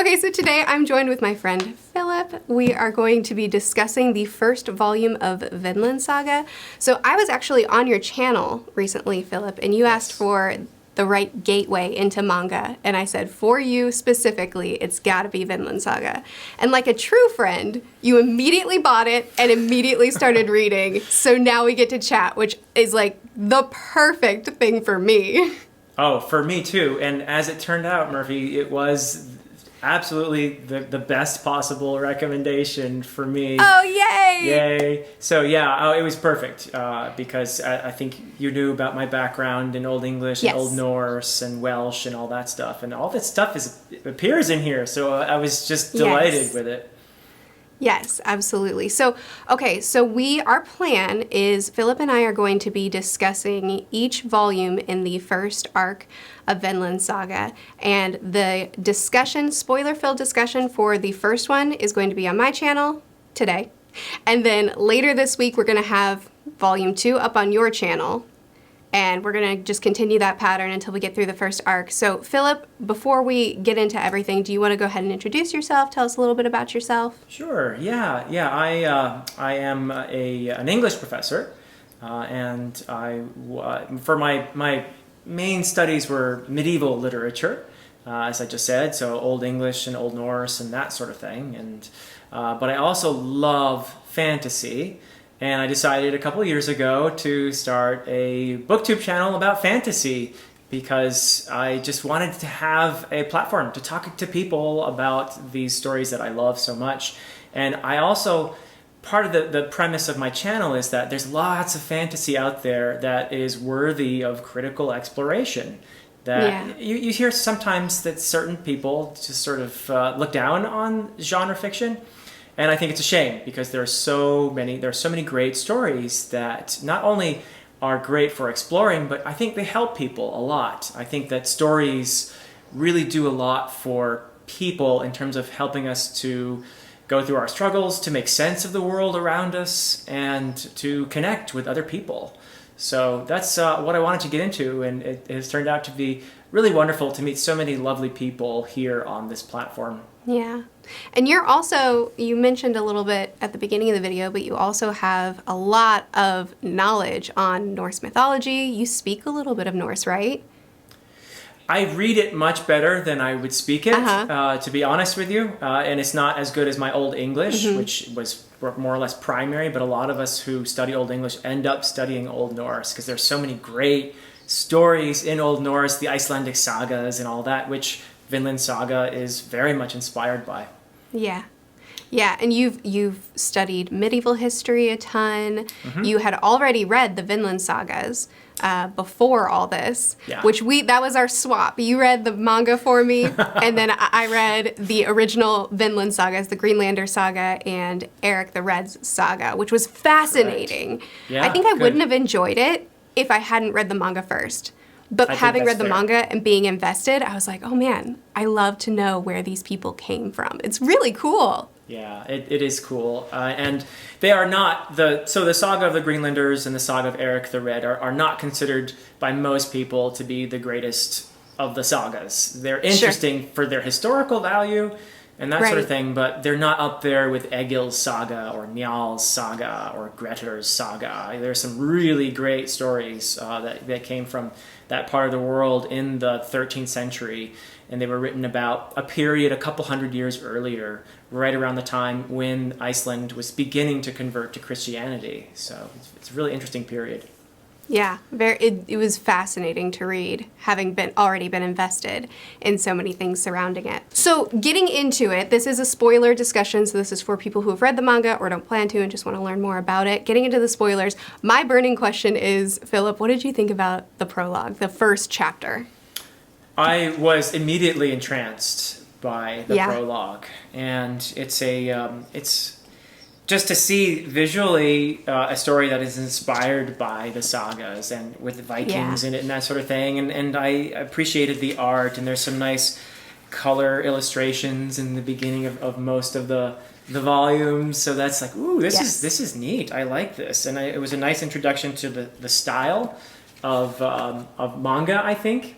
Okay, so today I'm joined with my friend Philip. We are going to be discussing the first volume of Vinland Saga. So I was actually on your channel recently, Philip, and you asked for the right gateway into manga. And I said, for you specifically, it's gotta be Vinland Saga. And like a true friend, you immediately bought it and immediately started reading. So now we get to chat, which is like the perfect thing for me. Oh, for me too. And as it turned out, Murphy, it was absolutely the best possible recommendation for me. Oh, yay! Yay. So yeah, it was perfect because I think you knew about my background in Old English and Old Norse and Welsh and all that stuff. And all that stuff appears in here. So I was just delighted with it. Yes, absolutely. So, okay, so our plan is Philip and I are going to be discussing each volume in the first arc of Vinland Saga. And the discussion, spoiler-filled discussion for the first one is going to be on my channel today. And then later this week, we're going to have volume 2 up on your channel. And we're going to just continue that pattern until we get through the first arc. So, Philip, before we get into everything, do you want to go ahead and introduce yourself? Tell us a little bit about yourself. Sure. Yeah. I am an English professor, and for my main studies were medieval literature, as I just said, so Old English and Old Norse and that sort of thing. And but I also love fantasy. And I decided a couple years ago to start a booktube channel about fantasy because I just wanted to have a platform to talk to people about these stories that I love so much. And I also, part of the premise of my channel is that there's lots of fantasy out there that is worthy of critical exploration. That you hear sometimes that certain people just sort of look down on genre fiction. And I think it's a shame because there are so many great stories that not only are great for exploring, but I think they help people a lot. I think that stories really do a lot for people in terms of helping us to go through our struggles, to make sense of the world around us, and to connect with other people. So that's what I wanted to get into, and it has turned out to be really wonderful to meet so many lovely people here on this platform. Yeah. And you mentioned a little bit at the beginning of the video, but you also have a lot of knowledge on Norse mythology. You speak a little bit of Norse, right? I read it much better than I would speak it, to be honest with you. And it's not as good as my Old English, which was more or less primary, but a lot of us who study Old English end up studying Old Norse because there's so many great stories in Old Norse, the Icelandic sagas and all that, which Vinland Saga is very much inspired by. Yeah. Yeah, and you've studied medieval history a ton. You had already read the Vinland Sagas before all this, which that was our swap. You read the manga for me, and then I read the original Vinland Sagas, the Greenlander Saga and Eric the Red's Saga, which was fascinating. Yeah, I think I wouldn't have enjoyed it if I hadn't read the manga first. But having read the manga and being invested, I was like, oh man, I love to know where these people came from. It's really cool. Yeah, it is cool. And they are not the Saga of the Greenlanders and the Saga of Eric the Red are not considered by most people to be the greatest of the sagas. They're interesting for their historical value and that sort of thing, but they're not up there with Egil's Saga or Njal's Saga or Grettir's Saga. There's some really great stories that came from that part of the world in the 13th century, and they were written about a period a couple hundred years earlier, right around the time when Iceland was beginning to convert to Christianity. So it's a really interesting period. Yeah, it was fascinating to read, having already been invested in so many things surrounding it. So getting into it, this is a spoiler discussion, so this is for people who have read the manga or don't plan to and just want to learn more about it. Getting into the spoilers, my burning question is, Philip, what did you think about the prologue, the first chapter? I was immediately entranced by the prologue, and it's just to see visually a story that is inspired by the sagas and with the Vikings in it and that sort of thing. And I appreciated the art, and there's some nice color illustrations in the beginning of most of the volumes. So that's like, ooh, this is neat. I like this. And it was a nice introduction to the style of manga, I think.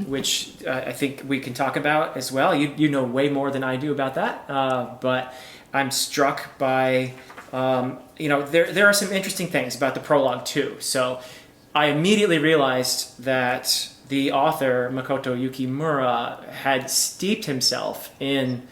which I think we can talk about as well. You know way more than I do about that, but I'm struck by, there are some interesting things about the prologue too. So I immediately realized that the author, Makoto Yukimura, had steeped himself in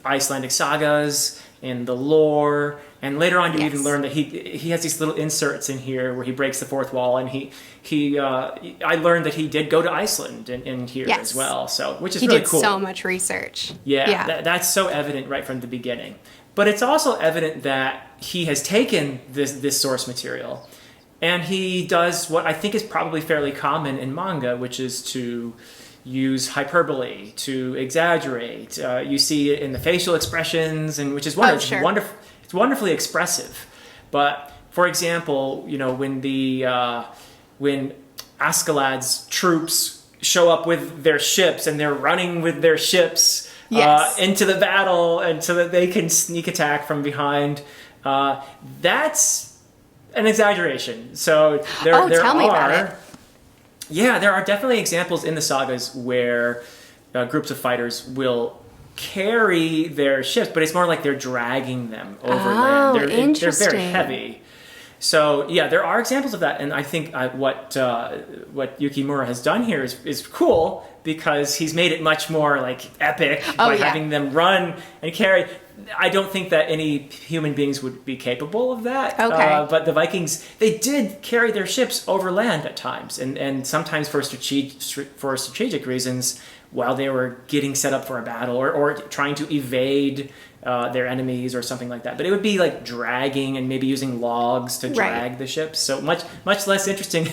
Icelandic sagas, in the lore, and later on you even learn that he has these little inserts in here where he breaks the fourth wall, and I learned that he did go to Iceland in here as well, so which is really cool. He did so much research. That's so evident right from the beginning. But it's also evident that he has taken this source material, and he does what I think is probably fairly common in manga, which is to use hyperbole, to exaggerate. You see it in the facial expressions, and which is wonderful. It's wonderfully expressive. But for example, when Askeladd's troops show up with their ships and they're running with their ships into the battle, and so that they can sneak attack from behind, that's an exaggeration. So there are definitely examples in the sagas where groups of fighters will carry their ships, but it's more like they're dragging them overland. They're very heavy. So there are examples of that, and I think what Yukimura has done here is cool, because he's made it much more like epic by having them run and carry. I don't think that any human beings would be capable of that. But the Vikings, they did carry their ships overland at times, and sometimes for strategic reasons, while they were getting set up for a battle or trying to evade their enemies or something like that. But it would be like dragging and maybe using logs to drag the ships. So much less interesting.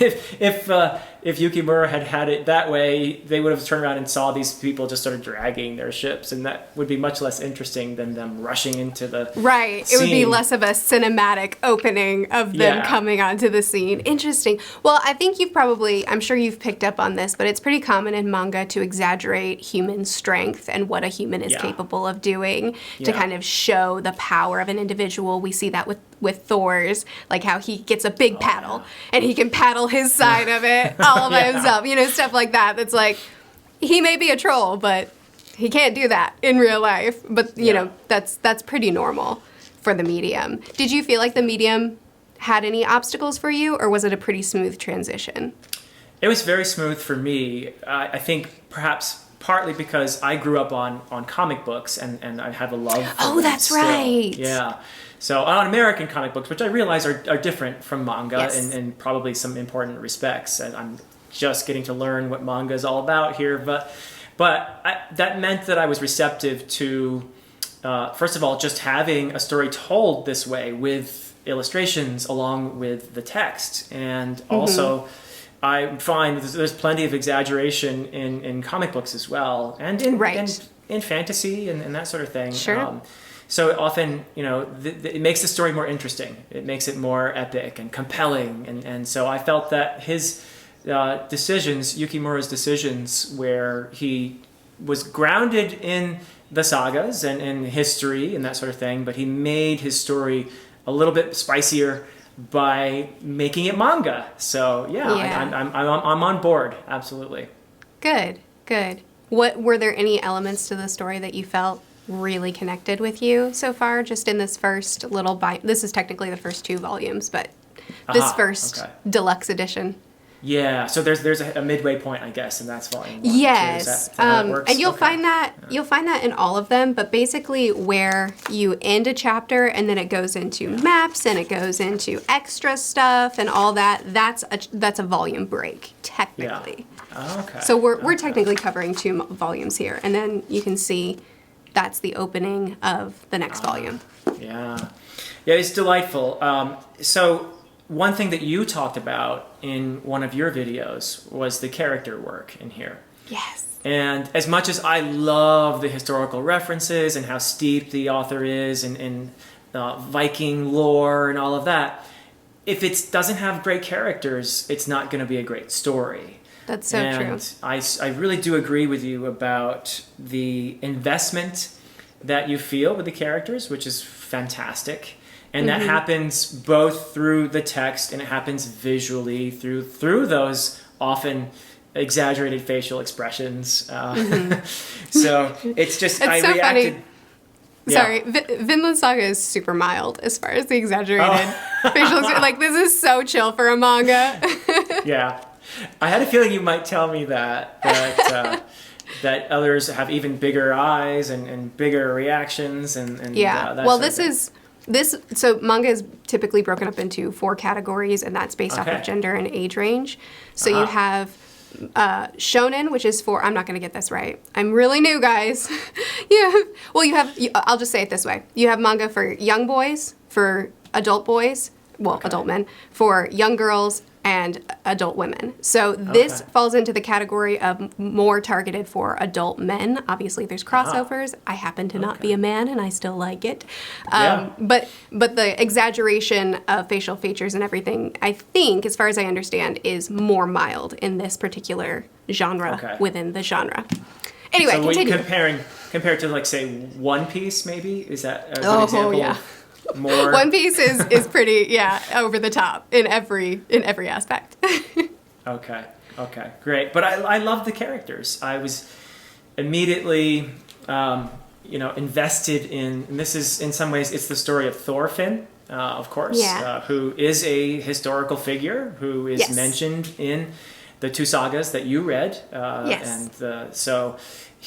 If Yukimura had it that way, they would have turned around and saw these people just sort of dragging their ships, and that would be much less interesting than them rushing into the scene. It would be less of a cinematic opening of them coming onto the scene. Interesting. Well, I think I'm sure you've picked up on this, but it's pretty common in manga to exaggerate human strength and what a human is capable of doing to kind of show the power of an individual. We see that with Thors, like how he gets a big paddle and he can paddle his side of it all by himself, stuff like that. That's like, he may be a troll, but he can't do that in real life. But, that's pretty normal for the medium. Did you feel like the medium had any obstacles for you, or was it a pretty smooth transition? It was very smooth for me. I think perhaps partly because I grew up on comic books, and I have a love for them that's still. right. Yeah. So on American comic books, which I realize are different from manga in probably some important respects. And I'm just getting to learn what manga is all about here. But that meant that I was receptive to, first of all, just having a story told this way with illustrations along with the text. And also, I find there's plenty of exaggeration in comic books as well, and in fantasy and that sort of thing. Sure. So often, it makes the story more interesting. It makes it more epic and compelling. And so I felt that his Yukimura's decisions, where he was grounded in the sagas and in history and that sort of thing, but he made his story a little bit spicier by making it manga. So I'm on board. Absolutely. Good. What were there any elements to the story that you felt really connected with you so far, just in this first little this is technically the first 2 volumes, but this first deluxe edition? Yeah, so there's a midway point, I guess, and that's volume 1. Yes, is that how it works? And you'll find that in all of them. But basically, where you end a chapter and then it goes into maps and it goes into extra stuff and all that, that's a volume break technically. Yeah. Okay. So we're technically covering 2 volumes here, and then you can see that's the opening of the next volume. Yeah, it's delightful. So one thing that you talked about in one of your videos was the character work in here. Yes. And as much as I love the historical references and how steep the author is in Viking lore and all of that, if it doesn't have great characters, it's not going to be a great story. That's so true. I really do agree with you about the investment that you feel with the characters, which is fantastic. And that happens both through the text, and it happens visually through those often exaggerated facial expressions. So it's just, It's I so reacted. funny. Sorry, Vinland Saga is super mild as far as the exaggerated facial expressions. Like, this is so chill for a manga. Yeah. I had a feeling you might tell me that that others have even bigger eyes and bigger reactions and that well, sort of thing. so manga is typically broken up into 4 categories, and that's based off of gender and age range. So you have shonen, which is for, I'm not going to get this right, I'm really new, guys. I'll just say it this way. You have manga for young boys, for adult boys, adult men, for young girls, and adult women. So this falls into the category of more targeted for adult men. Obviously, there's crossovers. I happen to not be a man, and I still like it. But the exaggeration of facial features and everything, I think, as far as I understand, is more mild in this particular genre within the genre. Anyway, so continue. Compared to, like, say, One Piece, maybe? Is that a good example? Yeah. More. One Piece is pretty, over the top in every aspect. Okay, great. But I love the characters. I was immediately, invested in, and this is, in some ways, it's the story of Thorfinn, of course, who is a historical figure, who is mentioned in the 2 sagas that you read. And so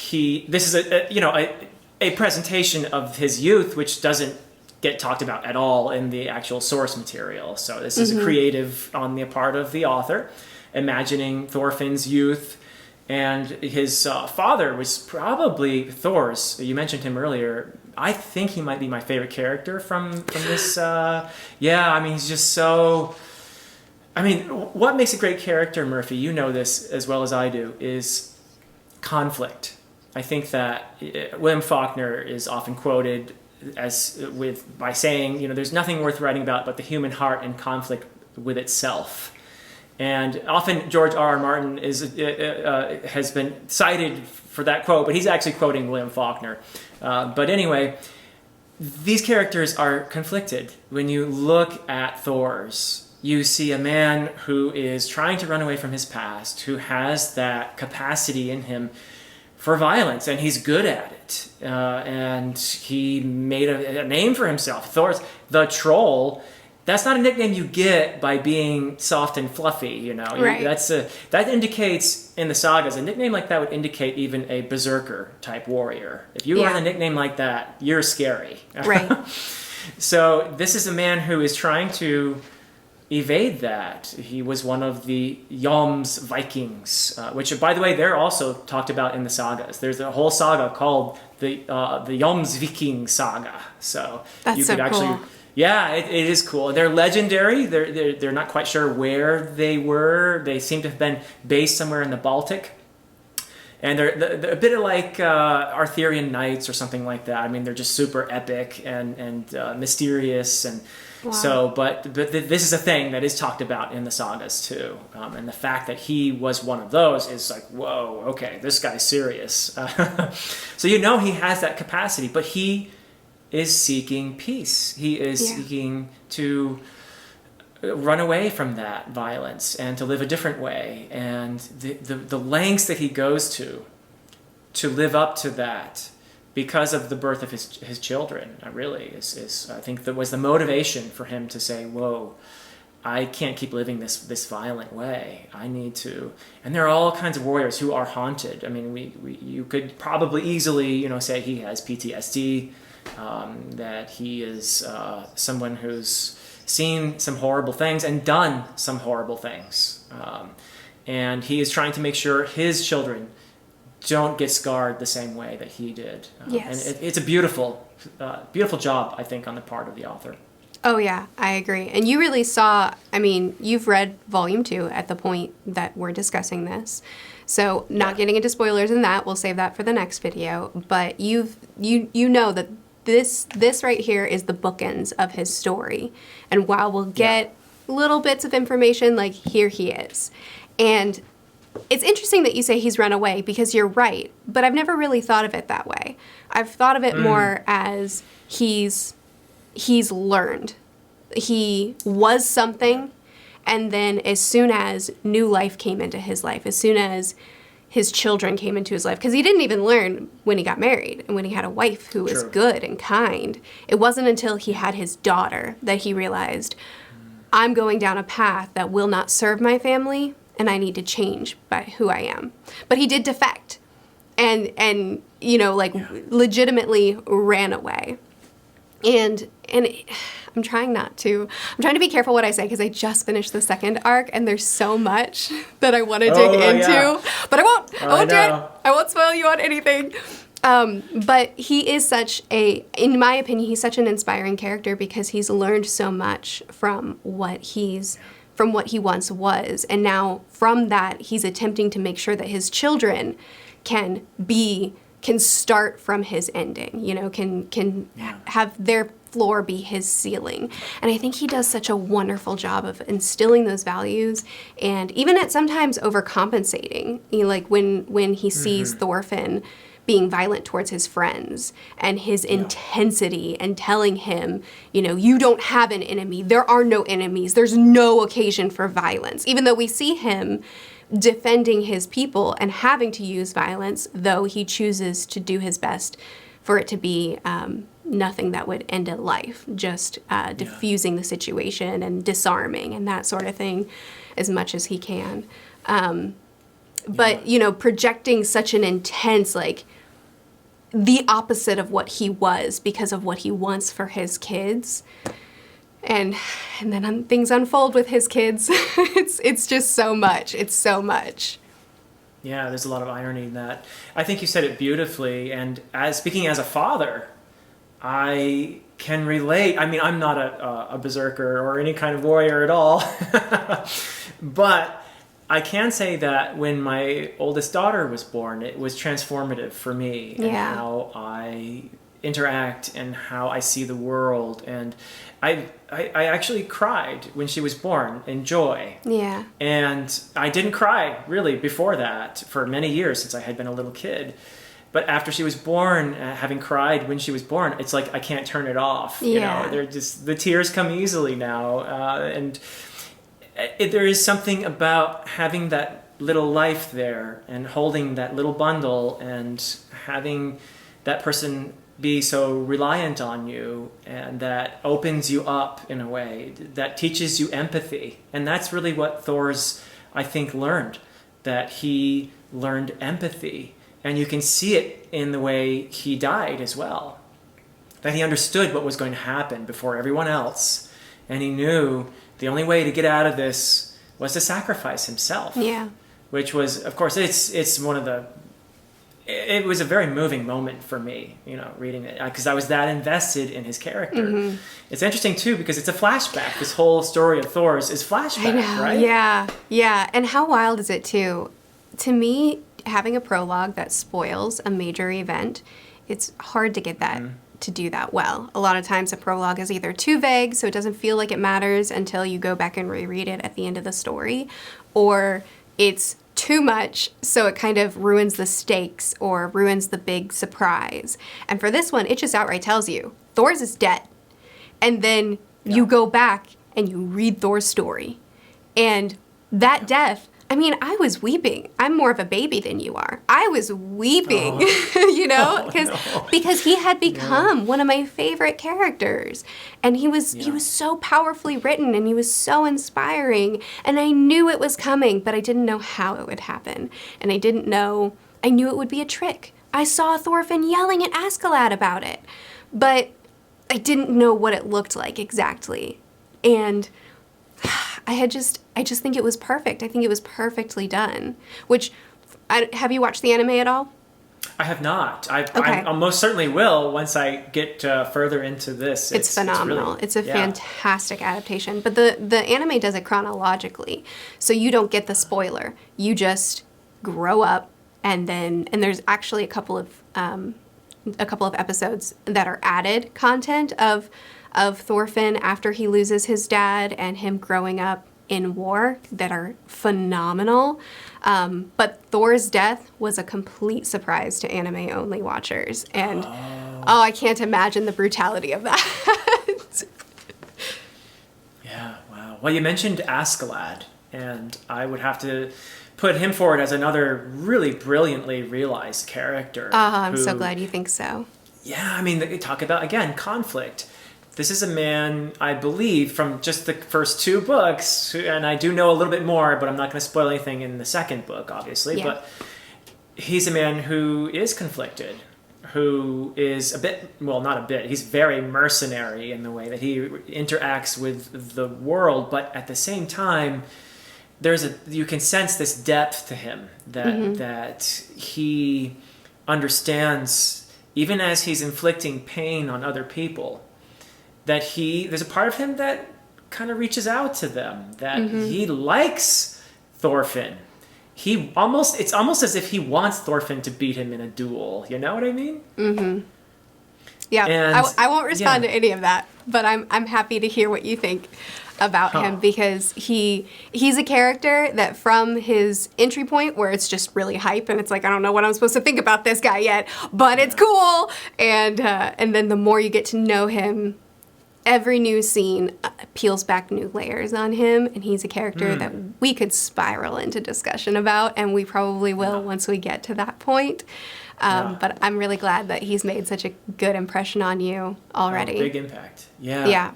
this is a presentation of his youth, which doesn't get talked about at all in the actual source material. So this is a creative on the part of the author, imagining Thorfinn's youth, and his father was probably Thors. You mentioned him earlier. I think he might be my favorite character from this. He's just so. What makes a great character, Murphy? You know this as well as I do, is conflict. I think that William Faulkner is often quoted by saying, there's nothing worth writing about but the human heart and conflict with itself. And often George R.R. Martin has been cited for that quote, but he's actually quoting William Faulkner. But anyway, these characters are conflicted. When you look at Thors, you see a man who is trying to run away from his past, who has that capacity in him for violence, and he's good at it. And he made a name for himself. Thors, the troll, that's not a nickname you get by being soft and fluffy, Right. That indicates, in the sagas, a nickname like that would indicate even a berserker type warrior. If you earn a nickname like that, you're scary. Right. So this is a man who is trying to evade that. He was one of the Joms Vikings, which, by the way, they're also talked about in the sagas. There's a whole saga called the Joms Viking saga. So that's you could cool. Yeah, it is cool. They're legendary. They're not quite sure where they were. They seem to have been based somewhere in the Baltic. And they're a bit like Arthurian knights or something like that. They're just super epic and mysterious. And so, but this is a thing that is talked about in the sagas too. And the fact that he was one of those is like, whoa, okay, this guy's serious. So he has that capacity, but he is seeking peace. He is seeking to run away from that violence and to live a different way. And the lengths that he goes to live up to that, because of the birth of his children, really is I think that was the motivation for him to say, whoa, I can't keep living this violent way. I need to. And there are all kinds of warriors who are haunted. You could probably easily say he has PTSD, that he is someone who's seen some horrible things and done some horrible things. And he is trying to make sure his children don't get scarred the same way that he did. Yes. And it's a beautiful job, I think, on the part of the author. Oh, yeah, I agree. And you really saw, you've read Volume 2 at the point that we're discussing this. So not getting into spoilers in that, we'll save that for the next video. But you know that this right here is the bookends of his story. And while we'll get little bits of information, like here he is. And it's interesting that you say he's run away, because you're right. But I've never really thought of it that way. I've thought of it more as he's learned. He was something, And then as soon as new life came into his life, as soon as his children came into his life, because he didn't even learn when he got married and when he had a wife who was good and kind. It wasn't until he had his daughter that he realized, I'm going down a path that will not serve my family, and I need to change by who I am. But he did defect and legitimately ran away. And I'm trying to be careful what I say, because I just finished the second arc and there's so much that I want to dig into, but I won't do it. I won't spoil you on anything. But he is in my opinion, he's such an inspiring character because he's learned so much from what he once was. And now from that, he's attempting to make sure that his children can start from his ending, can have their floor be his ceiling. And I think he does such a wonderful job of instilling those values, and even at sometimes overcompensating. Like when he sees Thorfinn being violent towards his friends and his intensity and telling him, you don't have an enemy. There are no enemies. There's no occasion for violence. Even though we see him defending his people and having to use violence, though he chooses to do his best for it to be nothing that would end a life, just diffusing the situation and disarming and that sort of thing as much as he can. But, projecting such an intense, the opposite of what he was because of what he wants for his kids. And then things unfold with his kids. It's just so much. It's so much. Yeah, there's a lot of irony in that. I think you said it beautifully. And speaking as a father, I can relate. I mean, I'm not a berserker or any kind of warrior at all. But I can say that when my oldest daughter was born, it was transformative for me and how I interact and how I see the world. And I actually cried when she was born in joy. Yeah. And I didn't cry really before that for many years since I had been a little kid. But after she was born, having cried when she was born, it's like I can't turn it off. Yeah. They're just, the tears come easily now. And there is something about having that little life there and holding that little bundle and having that person be so reliant on you, and that opens you up in a way that teaches you empathy. And that's really what Thors, I think, learned, that he learned empathy. And you can see it in the way he died as well, that he understood what was going to happen before everyone else. And he knew the only way to get out of this was to sacrifice himself. Yeah. Which was, of course, it's one of the... It was a very moving moment for me, reading it, because I was that invested in his character. Mm-hmm. It's interesting, too, because it's a flashback. This whole story of Thors is flashback, I know, right? Yeah. And how wild is it, too? To me, having a prologue that spoils a major event, it's hard to get that to do that well. A lot of times a prologue is either too vague, so it doesn't feel like it matters until you go back and reread it at the end of the story, or it's too much, so it kind of ruins the stakes or ruins the big surprise. And for this one, it just outright tells you, Thors is dead. And then you go back and you read Thor's story. And that death, I mean, I was weeping. I'm more of a baby than you are. I was weeping, because he had become one of my favorite characters. And he was so powerfully written, and he was so inspiring. And I knew it was coming, but I didn't know how it would happen. And I knew it would be a trick. I saw Thorfinn yelling at Askeladd about it, but I didn't know what it looked like exactly. And I just think it was perfect. I think it was perfectly done. Have you watched the anime at all? I have not. I most certainly will once I get further into this. It's phenomenal. It's a fantastic adaptation. But the anime does it chronologically, so you don't get the spoiler. You just grow up, and there's actually a couple of episodes that are added content of Thorfinn after he loses his dad and him growing up in war that are phenomenal. But Thor's death was a complete surprise to anime-only watchers. And, I can't imagine the brutality of that. Yeah, wow. Well, you mentioned Askeladd, and I would have to put him forward as another really brilliantly realized character. I'm so glad you think so. Yeah, I mean, talk about, again, conflict. This is a man, I believe, from just the first 2 books, and I do know a little bit more, but I'm not going to spoil anything in the second book, obviously, but he's a man who is conflicted, who is a bit, well, not a bit, he's very mercenary in the way that he interacts with the world, but at the same time, you can sense this depth to him, that he understands, even as he's inflicting pain on other people, that there's a part of him that kind of reaches out to them, that he likes Thorfinn. It's almost as if he wants Thorfinn to beat him in a duel. You know what I mean? Mm-hmm. Yeah, and, I won't respond to any of that, but I'm happy to hear what you think about him, because he's a character that from his entry point, where it's just really hype and it's like, I don't know what I'm supposed to think about this guy yet, but it's cool, and then the more you get to know him, every new scene peels back new layers on him, and he's a character that we could spiral into discussion about, and we probably will once we get to that point. But I'm really glad that he's made such a good impression on you already. Big impact. Yeah.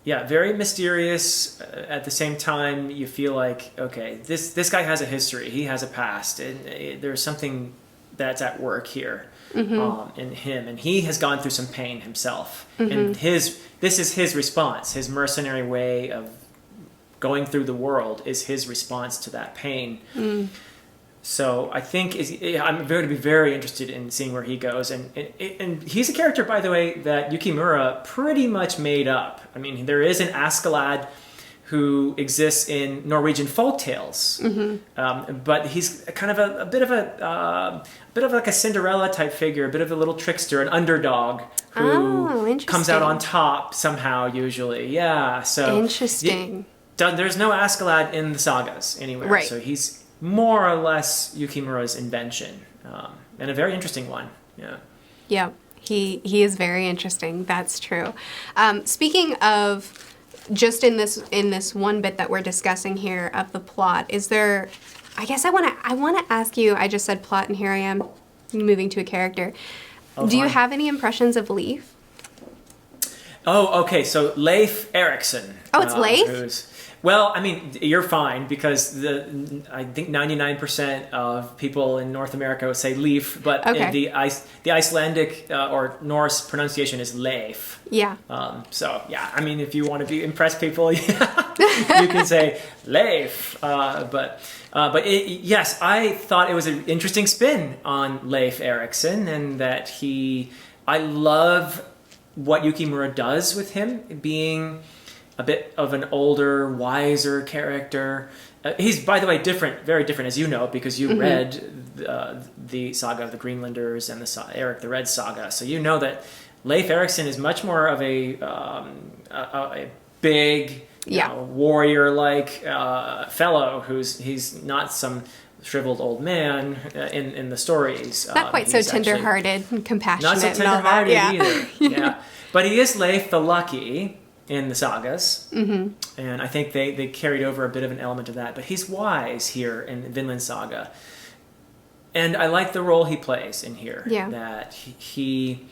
Yeah, very mysterious. At the same time, you feel like, okay, this guy has a history. He has a past, and there's something that's at work here in him, and he has gone through some pain himself, and this is his response. His mercenary way of going through the world is his response to that pain. So I think I'm going to be very interested in seeing where he goes. And he's a character, by the way, that Yukimura pretty much made up. I mean, there is an Askeladd who exists in Norwegian folktales, but he's kind of a bit of like a Cinderella type figure, a bit of a little trickster, an underdog who comes out on top somehow. Usually, yeah. So interesting. There's no Askeladd in the sagas anywhere, right? So he's more or less Yukimura's invention, and a very interesting one. Yeah. Yeah, he is very interesting. That's true. Speaking of, just in this one bit that we're discussing here of the plot, is there? I guess I want to ask you. I just said plot, and here I am moving to a character. Do you have any impressions of Leif? Oh, okay. So Leif Erikson. Oh, it's Leif? Well, I mean, you're fine, because I think 99% of people in North America would say Leif, but the Icelandic or Norse pronunciation is Leif. Yeah. So, yeah, I mean, if you want to impress people, you can say Leif. Yes, I thought it was an interesting spin on Leif Erikson, and that I love what Yukimura does with him, being a bit of an older, wiser character. He's, by the way, very different, as you know, because you read the Saga of the Greenlanders and the Eric the Red saga. So you know that Leif Erikson is much more of a big, warrior-like fellow he's not some shriveled old man in the stories. Not quite so tender-hearted and compassionate. Not so tender-hearted either. Yeah. But he is Leif the Lucky in the sagas, and I think they carried over a bit of an element of that. But he's wise here in Vinland Saga, and I like the role he plays in here. Yeah. That he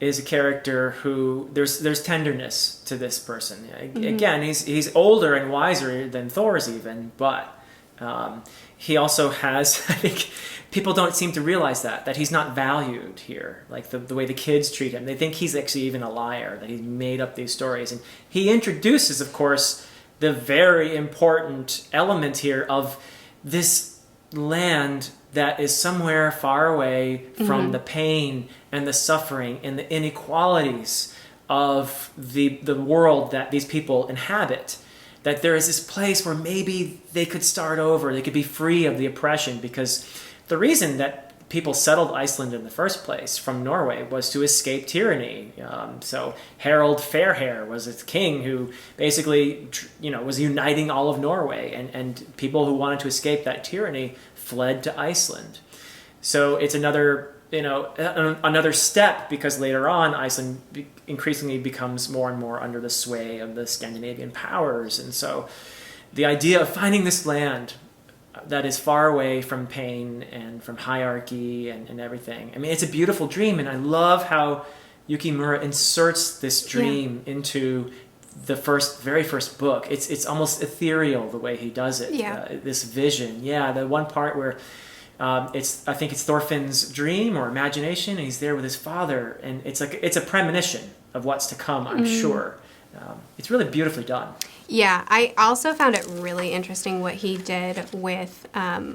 is a character who there's tenderness to this person. Again, he's older and wiser than Thors even, but he also has, I think, people don't seem to realize that he's not valued here, like the way the kids treat him. They think he's actually even a liar, that he's made up these stories. And he introduces, of course, the very important element here of this land that is somewhere far away from the pain and the suffering and the inequalities of the world that these people inhabit. That there is this place where maybe they could start over, they could be free of the oppression, because the reason that people settled Iceland in the first place from Norway was to escape tyranny. So Harald Fairhair was its king who basically, was uniting all of Norway, and people who wanted to escape that tyranny fled to Iceland. So it's another another step, because later on Iceland increasingly becomes more and more under the sway of the Scandinavian powers. And so the idea of finding this land that is far away from pain and from hierarchy and everything. I mean, it's a beautiful dream, and I love how Yukimura inserts this dream into the very first book. It's almost ethereal the way he does it. This vision. The one part where I think it's Thorfinn's dream or imagination, and he's there with his father, and it's a premonition of what's to come, I'm sure. It's really beautifully done. Yeah, I also found it really interesting what he did with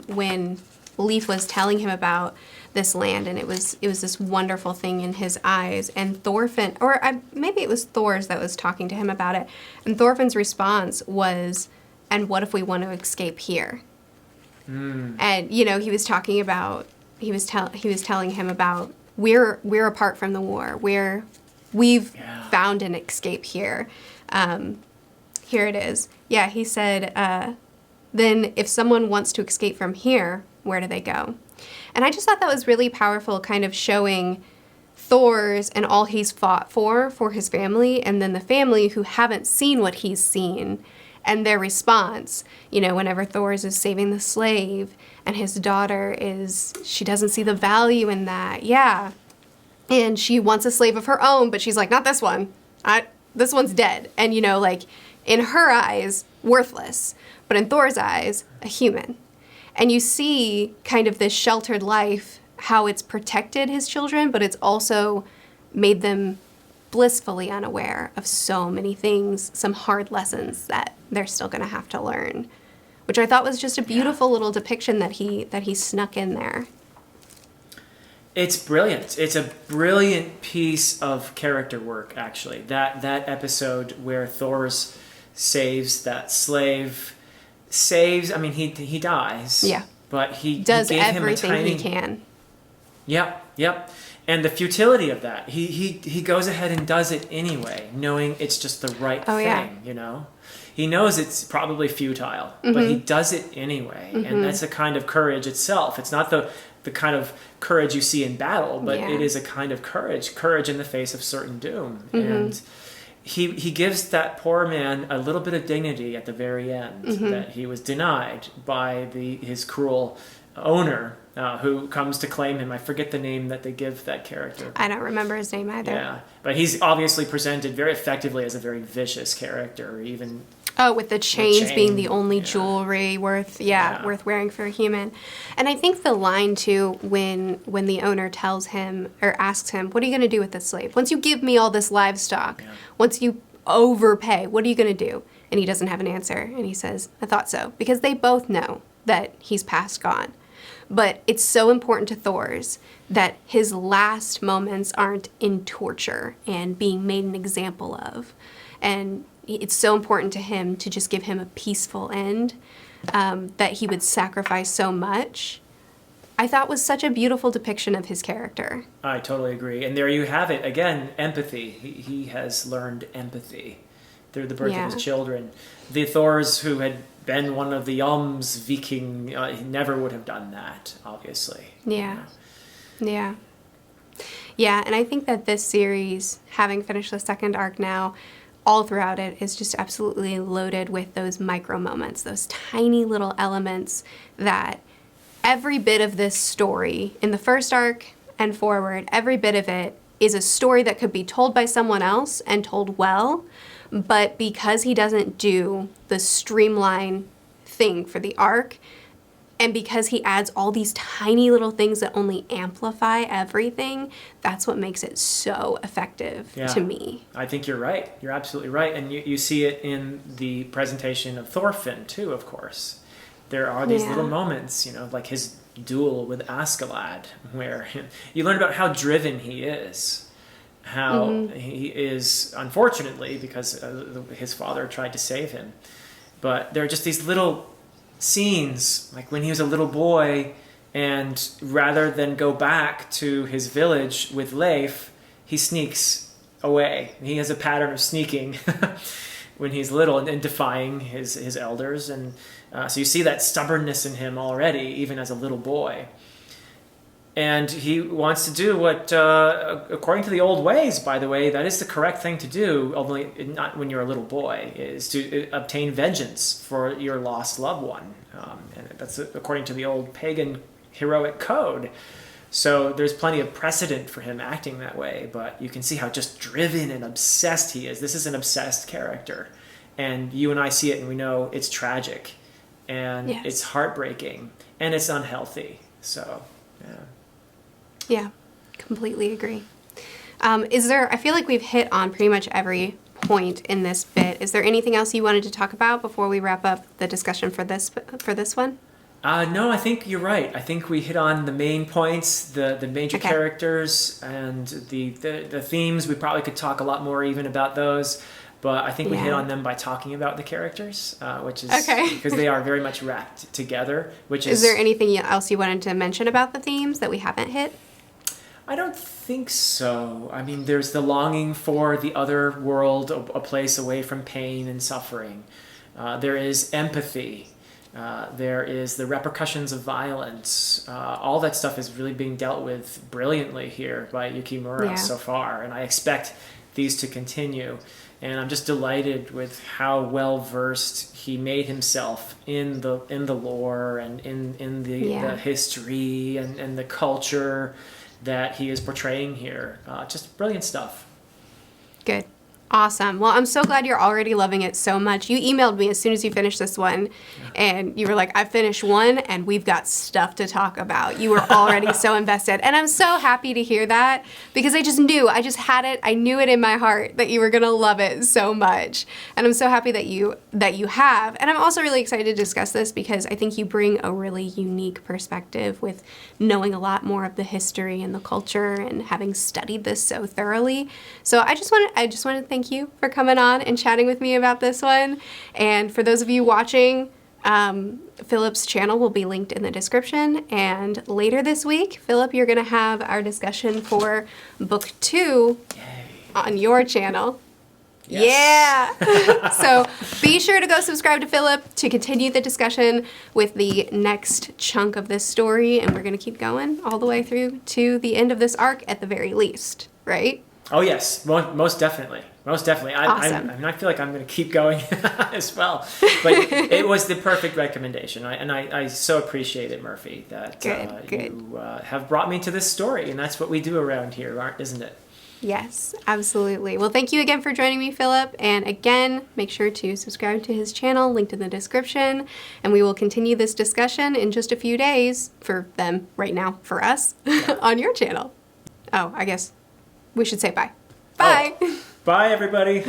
when Leif was telling him about this land, and it was this wonderful thing in his eyes, and Thorfinn, or maybe it was Thors that was talking to him about it, and Thorfinn's response was, "And what if we want to escape here?" And he was talking about he was telling him about we're apart from the war, we've found an escape here. Here it is. Yeah, he said, then if someone wants to escape from here, where do they go? And I just thought that was really powerful, kind of showing Thors and all he's fought for his family, and then the family who haven't seen what he's seen, and their response. Whenever Thors is saving the slave, and his daughter she doesn't see the value in that. Yeah. And she wants a slave of her own, but she's like, not this one. This one's dead. And, in her eyes, worthless, but in Thor's eyes, a human. And you see kind of this sheltered life, how it's protected his children, but it's also made them blissfully unaware of so many things, some hard lessons that they're still going to have to learn, which I thought was just a beautiful little depiction that he snuck in there. It's brilliant. It's a brilliant piece of character work, actually. That episode where Thors saves that slave, he dies. Yeah. But he does gave everything him a tiny... he can. Yep. And the futility of that. He goes ahead and does it anyway, knowing it's just the right thing, He knows it's probably futile, but he does it anyway. And that's a kind of courage itself. It's not the kind of courage you see in battle, but it is a kind of courage in the face of certain doom. And he gives that poor man a little bit of dignity at the very end that he was denied by his cruel owner, who comes to claim him. I forget the name that they give that character. I don't remember his name either. Yeah, but he's obviously presented very effectively as a very vicious character, even... Oh, with the chains being the only jewelry worth wearing for a human. And I think the line, too, when the owner tells him or asks him, what are you going to do with this slave? Once you give me all this livestock, once you overpay, what are you going to do? And he doesn't have an answer. And he says, I thought so. Because they both know that he's passed gone. But it's so important to Thors that his last moments aren't in torture and being made an example of. And it's so important to him to just give him a peaceful end, that he would sacrifice so much. I thought was such a beautiful depiction of his character. I totally agree. And there you have it. Again, empathy. He has learned empathy through the birth of his children. The Thors, who had been one of the Joms Viking, he never would have done that, obviously. Yeah, and I think that this series, having finished the second arc now, all throughout it is just absolutely loaded with those micro moments, those tiny little elements that every bit of this story, in the first arc and forward, every bit of it is a story that could be told by someone else and told well, but because he doesn't do the streamline thing for the arc, and because he adds all these tiny little things that only amplify everything, that's what makes it so effective to me. I think you're right. You're absolutely right. And you see it in the presentation of Thorfinn, too, of course. There are these little moments, like his duel with Askeladd, where you learn about how driven he is. How he is, unfortunately, because his father tried to save him. But there are just these little scenes, like when he was a little boy, and rather than go back to his village with Leif, he sneaks away. He has a pattern of sneaking when he's little and defying his elders. And so you see that stubbornness in him already, even as a little boy. And he wants to do what, according to the old ways, by the way, that is the correct thing to do, only not when you're a little boy, is to obtain vengeance for your lost loved one. And that's according to the old pagan heroic code. So there's plenty of precedent for him acting that way, but you can see how just driven and obsessed he is. This is an obsessed character. And you and I see it and we know it's tragic. And it's heartbreaking. And it's unhealthy. So, yeah. Yeah, completely agree. I feel like we've hit on pretty much every point in this bit. Is there anything else you wanted to talk about before we wrap up the discussion for this one? No, I think you're right. I think we hit on the main points, the major characters, and the themes. We probably could talk a lot more even about those. But I think we hit on them by talking about the characters, which is because they are very much wrapped together. Is there anything else you wanted to mention about the themes that we haven't hit? I don't think so. I mean, there's the longing for the other world, a place away from pain and suffering. There is empathy. There is the repercussions of violence. All that stuff is really being dealt with brilliantly here by Yukimura so far, and I expect these to continue. And I'm just delighted with how well versed he made himself in the lore and in the history and the culture that he is portraying here. Just brilliant stuff. Good. Awesome. Well, I'm so glad you're already loving it so much. You emailed me as soon as you finished this one, and you were like, I finished one, and we've got stuff to talk about. You were already so invested, and I'm so happy to hear that, because I just had it, I knew it in my heart that you were going to love it so much, and I'm so happy that you have, and I'm also really excited to discuss this, because I think you bring a really unique perspective with knowing a lot more of the history and the culture, and having studied this so thoroughly. So I just want to thank you for coming on and chatting with me about this one. And for those of you watching, Philip's channel will be linked in the description. And later this week, Philip, you're going to have our discussion for book 2 on your channel. Yes. Yeah! So be sure to go subscribe to Philip to continue the discussion with the next chunk of this story. And we're going to keep going all the way through to the end of this arc at the very least, right? Oh, yes. Most definitely. Most definitely. Awesome. I feel like I'm going to keep going as well. But it was the perfect recommendation. I so appreciate it, Murphy, that you have brought me to this story. And that's what we do around here, isn't it? Yes, absolutely. Well, thank you again for joining me, Philip. And again, make sure to subscribe to his channel, linked in the description. And we will continue this discussion in just a few days, for them right now, for us, on your channel. Oh, I guess we should say bye. Bye. Oh. Bye, everybody.